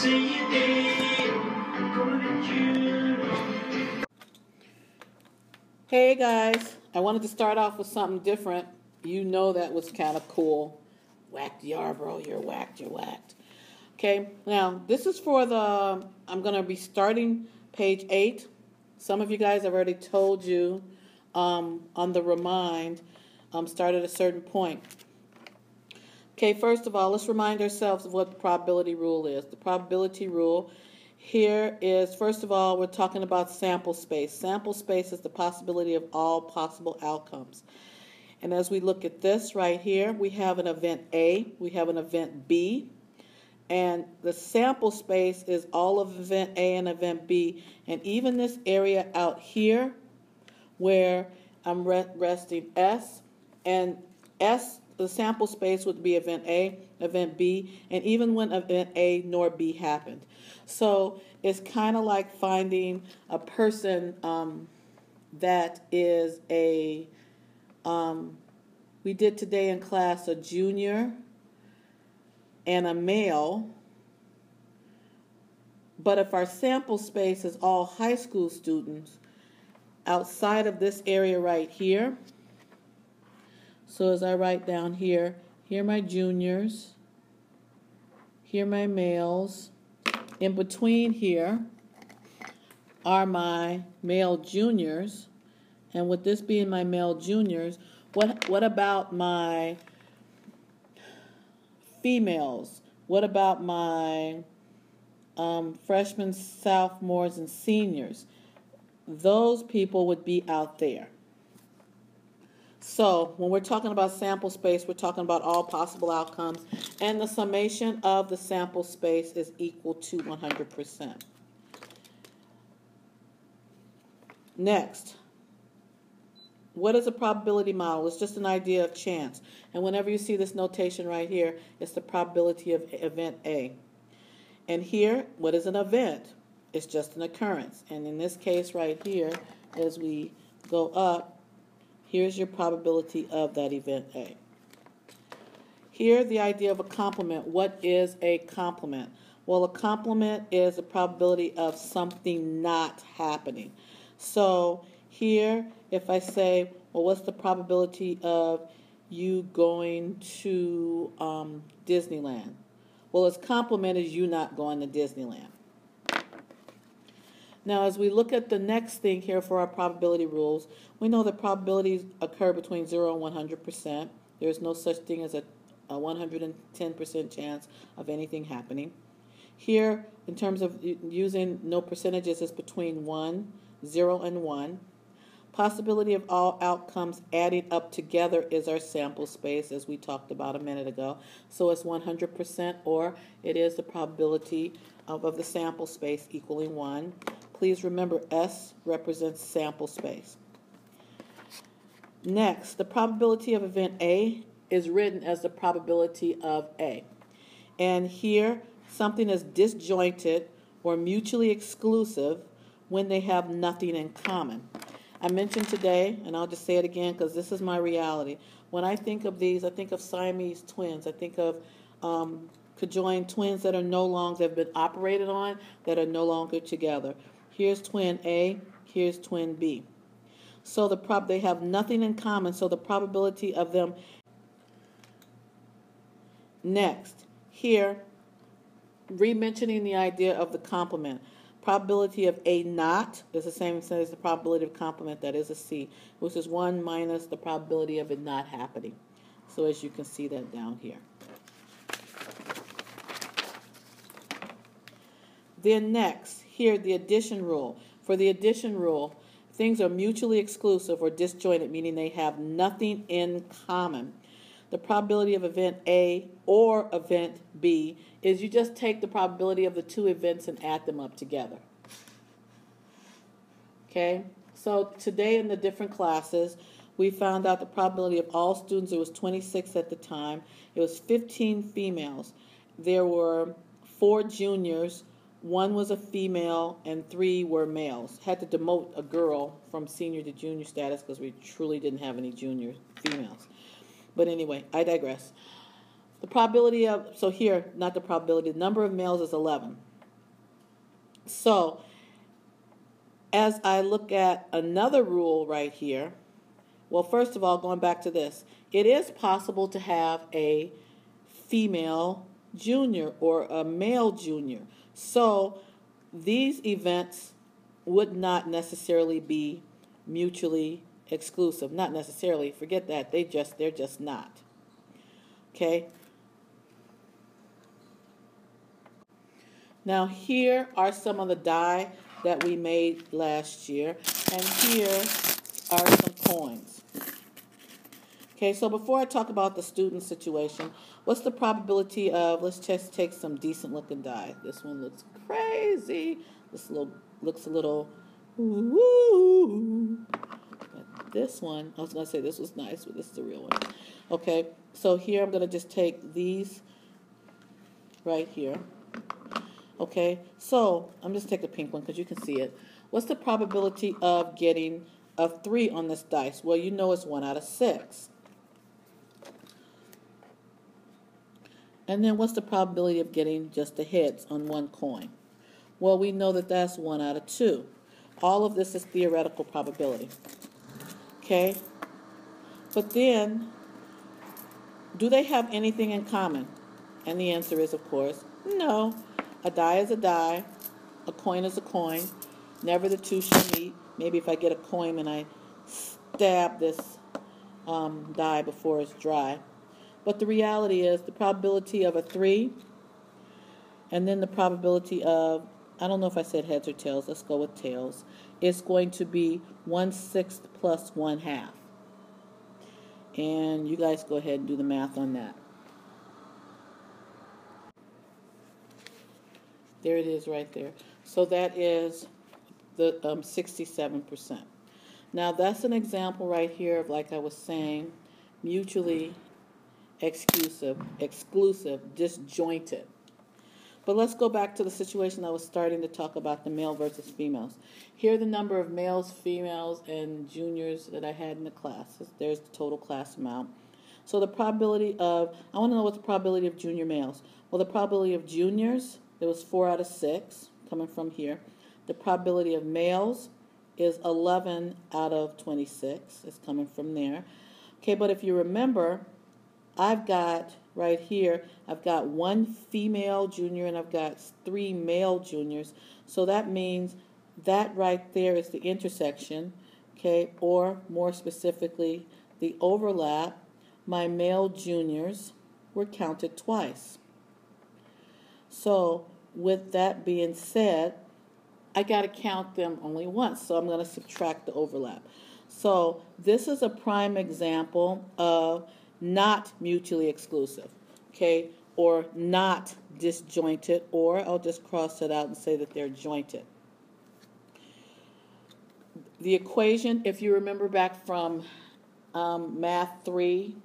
say you did. What did you do? Hey guys, I wanted to start off with something different. You know that was kind of cool. Whacked Yarborough, you're whacked, you're whacked. Okay, now this is for the, I'm going to be starting page 8. Some of you guys have already told you on the remind, start at a certain point. Okay, first of all, let's remind ourselves of what the probability rule is. The probability rule here is, first of all, we're talking about sample space. Sample space is the possibility of all possible outcomes. And as we look at this right here, we have an event A, we have an event B, and the sample space is all of event A and event B. And even this area out here where I'm resting S, and S, the sample space would be event A, event B, and even when event A nor B happened. So it's kind of like finding a person that is a, we did today in class a junior and a male, but if our sample space is all high school students outside of this area right here, so as I write down here, here are my juniors, here are my males, in between here are my male juniors, and with this being my male juniors, what about my females? What about my freshmen, sophomores, and seniors? Those people would be out there. So when we're talking about sample space, we're talking about all possible outcomes, and the summation of the sample space is equal to 100%. Next, what is a probability model? It's just an idea of chance. And whenever you see this notation right here, it's the probability of event A. And here, what is an event? It's just an occurrence. And in this case right here, as we go up, here's your probability of that event A. Here, the idea of a complement. What is a complement? Well, a complement is the probability of something not happening. So here, if I say, well, what's the probability of you going to Disneyland? Well, its complement is you not going to Disneyland. Now, as we look at the next thing here for our probability rules, we know that probabilities occur between 0 and 100%. There is no such thing as a 110% chance of anything happening. Here, in terms of using no percentages, is between 0 and 1. Possibility of all outcomes adding up together is our sample space, as we talked about a minute ago. So it's 100%, or it is the probability of the sample space equaling 1. Please remember S represents sample space. Next, the probability of event A is written as the probability of A. And here, something is disjointed or mutually exclusive when they have nothing in common. I mentioned today, and I'll just say it again because this is my reality. When I think of these, I think of Siamese twins. I think of conjoined twins that are no longer, that have been operated on, that are no longer together. Here's twin A, here's twin B. So they have nothing in common, so the probability of them. Next, here, re-mentioning the idea of the complement. Probability of A not is the same as the probability of complement, that is a C, which is 1 minus the probability of it not happening. So as you can see that down here. Then next, here the addition rule. For the addition rule, things are mutually exclusive or disjointed, meaning they have nothing in common. The probability of event A or event B is you just take the probability of the two events and add them up together. Okay, so today in the different classes, we found out the probability of all students, it was 26 at the time. It was 15 females. There were 4 juniors, 1 was a female, and 3 were males. Had to demote a girl from senior to junior status because we truly didn't have any junior females. But anyway, I digress. The probability of, so here, not the probability, the number of males is 11. So, as I look at another rule right here, well, first of all, going back to this, it is possible to have a female junior or a male junior. So, these events would not necessarily be mutually exclusive. Not necessarily, forget that. They're just not. Okay? Now here are some of the die that we made last year, and here are some coins. Okay, so before I talk about the student situation, what's the probability of, let's just take some decent looking die. This one looks crazy. This looks a little, ooh. This one, I was going to say this was nice, but this is the real one. Okay, so here I'm going to just take these right here. Okay, so I'm just taking a pink one because you can see it. What's the probability of getting a 3 on this dice? Well, you know it's 1 out of 6. And then what's the probability of getting just the heads on one coin? Well, we know that that's 1 out of 2. All of this is theoretical probability. Okay? But then, do they have anything in common? And the answer is, of course, no. A die is a die. A coin is a coin. Never the two shall meet. Maybe if I get a coin and I stab this die before it's dry. But the reality is the probability of a 3 and then the probability of, I don't know if I said heads or tails, let's go with tails, is going to be 1/6 plus 1/2. And you guys go ahead and do the math on that. There it is right there. So that is the 67%. Now that's an example right here of, like I was saying, mutually exclusive, disjointed. But let's go back to the situation I was starting to talk about, the male versus females. Here are the number of males, females, and juniors that I had in the class. There's the total class amount. So the probability of, I want to know what's the probability of junior males. Well, the probability of juniors, it was 4 out of 6, coming from here. The probability of males is 11 out of 26. It's coming from there. Okay, but if you remember, I've got right here, I've got 1 female junior and I've got 3 male juniors. So that means that right there is the intersection, okay, or more specifically, the overlap. My male juniors were counted twice. So with that being said, I got to count them only once. So I'm going to subtract the overlap. So this is a prime example of not mutually exclusive, okay, or not disjointed, or I'll just cross it out and say that they're jointed. The equation, if you remember back from Math 3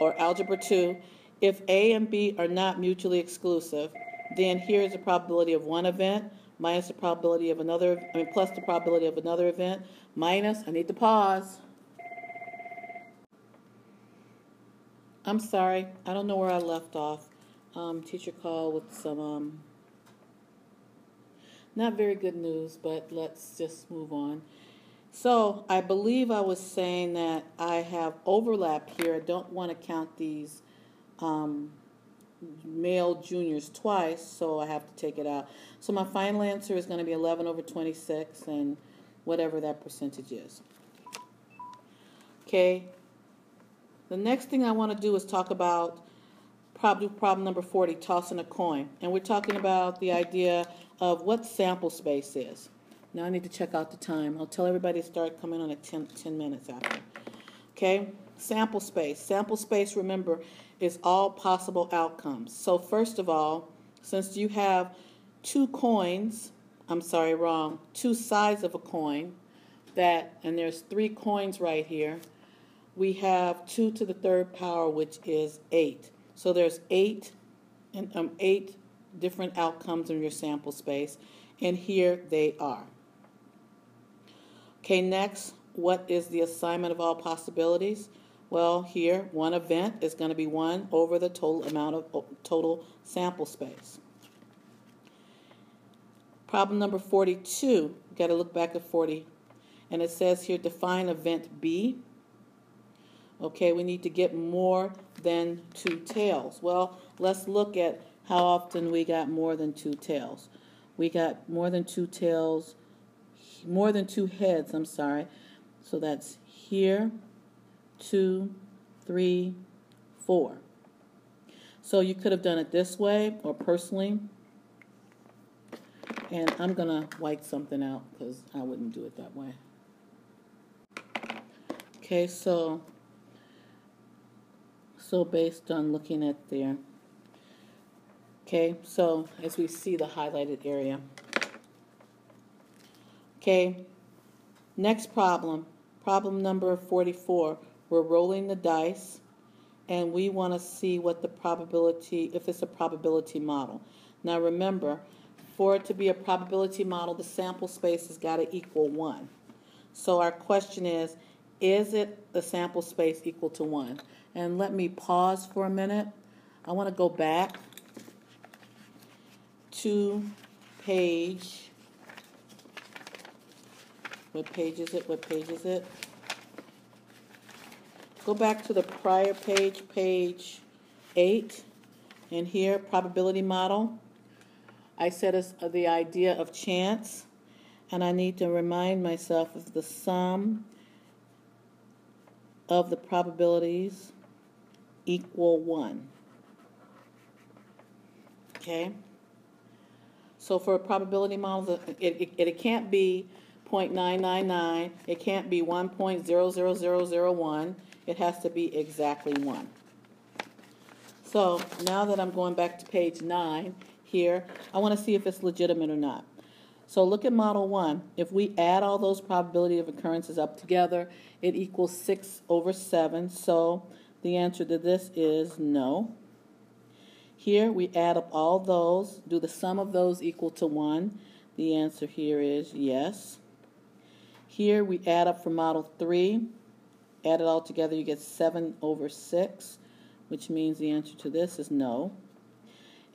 or Algebra 2, if A and B are not mutually exclusive, then here's the probability of one event minus the probability of another, plus the probability of another event minus, I need to pause. I'm sorry, I don't know where I left off. Teacher call with some not very good news, but let's just move on. So I believe I was saying that I have overlap here. I don't want to count these male juniors twice, so I have to take it out. So my final answer is going to be 11 over 26 and whatever that percentage is. Okay. The next thing I want to do is talk about problem number 40, tossing a coin. And we're talking about the idea of what sample space is. Now I need to check out the time. I'll tell everybody to start coming on at 10 minutes after. Okay? Sample space. Sample space, remember, is all possible outcomes. So first of all, since you have 2 coins, two sides of a coin, and there's 3 coins right here, we have 2 to the 3rd power, which is 8. So there's 8 different outcomes in your sample space, and here they are. Okay, next, what is the assignment of all possibilities? Well, here, one event is going to be 1 over the total amount of total sample space. Problem number 42. We've got to look back at 40. And it says here, define event B. Okay, we need to get more than 2 tails. Well, let's look at how often we got more than 2 tails. We got more than 2 tails, more than 2 heads, I'm sorry. So that's here, 2, 3, 4. So you could have done it this way or personally. And I'm going to white something out because I wouldn't do it that way. Okay, so based on looking at there. Okay, so as we see the highlighted area. Okay, next problem. Problem number 44. We're rolling the dice, and we want to see what the probability, if it's a probability model. Now remember, for it to be a probability model, the sample space has got to equal 1. So our question is it the sample space equal to 1? And let me pause for a minute. I want to go back to page, what page is it? What page is it? Go back to the prior page, page 8, and here, probability model. I said it's the idea of chance, and I need to remind myself of the sum of the probabilities equal 1. Okay? So for a probability model, it can't be 0.999, it can't be 1.00001, it has to be exactly 1. So now that I'm going back to page 9 here, I want to see if it's legitimate or not. So look at model 1. If we add all those probability of occurrences up together, it equals 6 over 7. So the answer to this is no. Here we add up all those. Do the sum of those equal to 1? The answer here is yes. Here we add up for model 3. Add it all together, you get 7 over 6, which means the answer to this is no.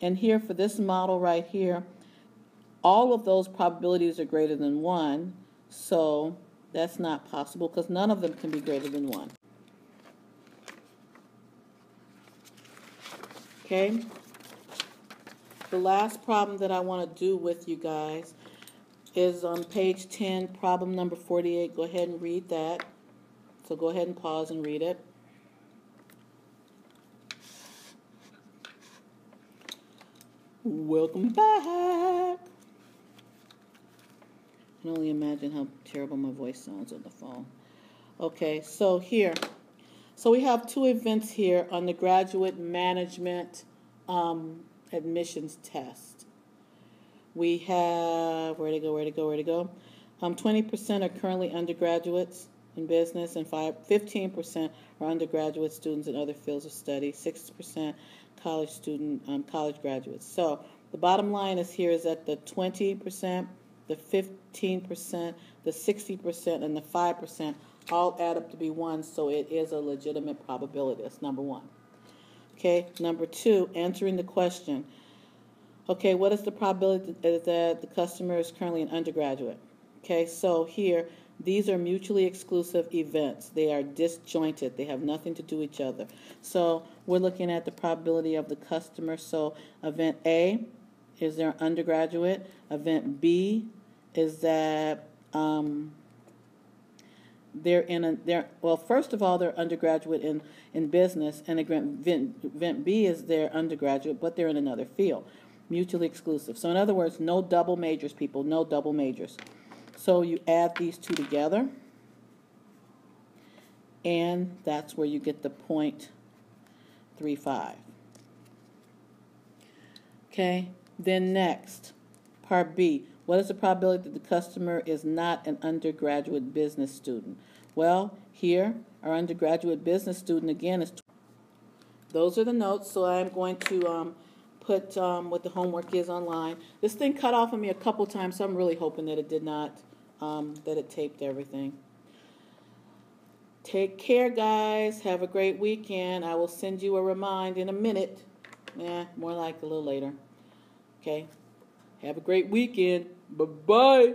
And here for this model right here, all of those probabilities are greater than 1, so that's not possible because none of them can be greater than 1. Okay? The last problem that I want to do with you guys is on page 10, problem number 48. Go ahead and read that. So go ahead and pause and read it. Welcome back. I can only imagine how terrible my voice sounds on the phone. Okay, so here. So we have 2 events here on the graduate management admissions test. We have, where to go? 20% are currently undergraduates in business, and 15% are undergraduate students in other fields of study, 6% college graduates. So the bottom line is here is that the 20%, the 15%, the 60%, and the 5% all add up to be 1, so it is a legitimate probability. That's number 1. Okay, number 2, answering the question. Okay, what is the probability that the customer is currently an undergraduate? Okay, so here, these are mutually exclusive events. They are disjointed. They have nothing to do with each other. So we're looking at the probability of the customer. So event A is their undergraduate. Event B is that first of all, they're undergraduate in business, and event B is their undergraduate, but they're in another field. Mutually exclusive. So in other words, no double majors, people, no double majors. So you add these 2 together, and that's where you get the 0.35. Okay, then next, part B. What is the probability that the customer is not an undergraduate business student? Well, here, our undergraduate business student, again, is 20. Those are the notes, so I'm going to put what the homework is online. This thing cut off on me a couple times, so I'm really hoping that it did not, that it taped everything. Take care, guys. Have a great weekend. I will send you a reminder in a minute. More like a little later. Okay. Have a great weekend. Bye-bye.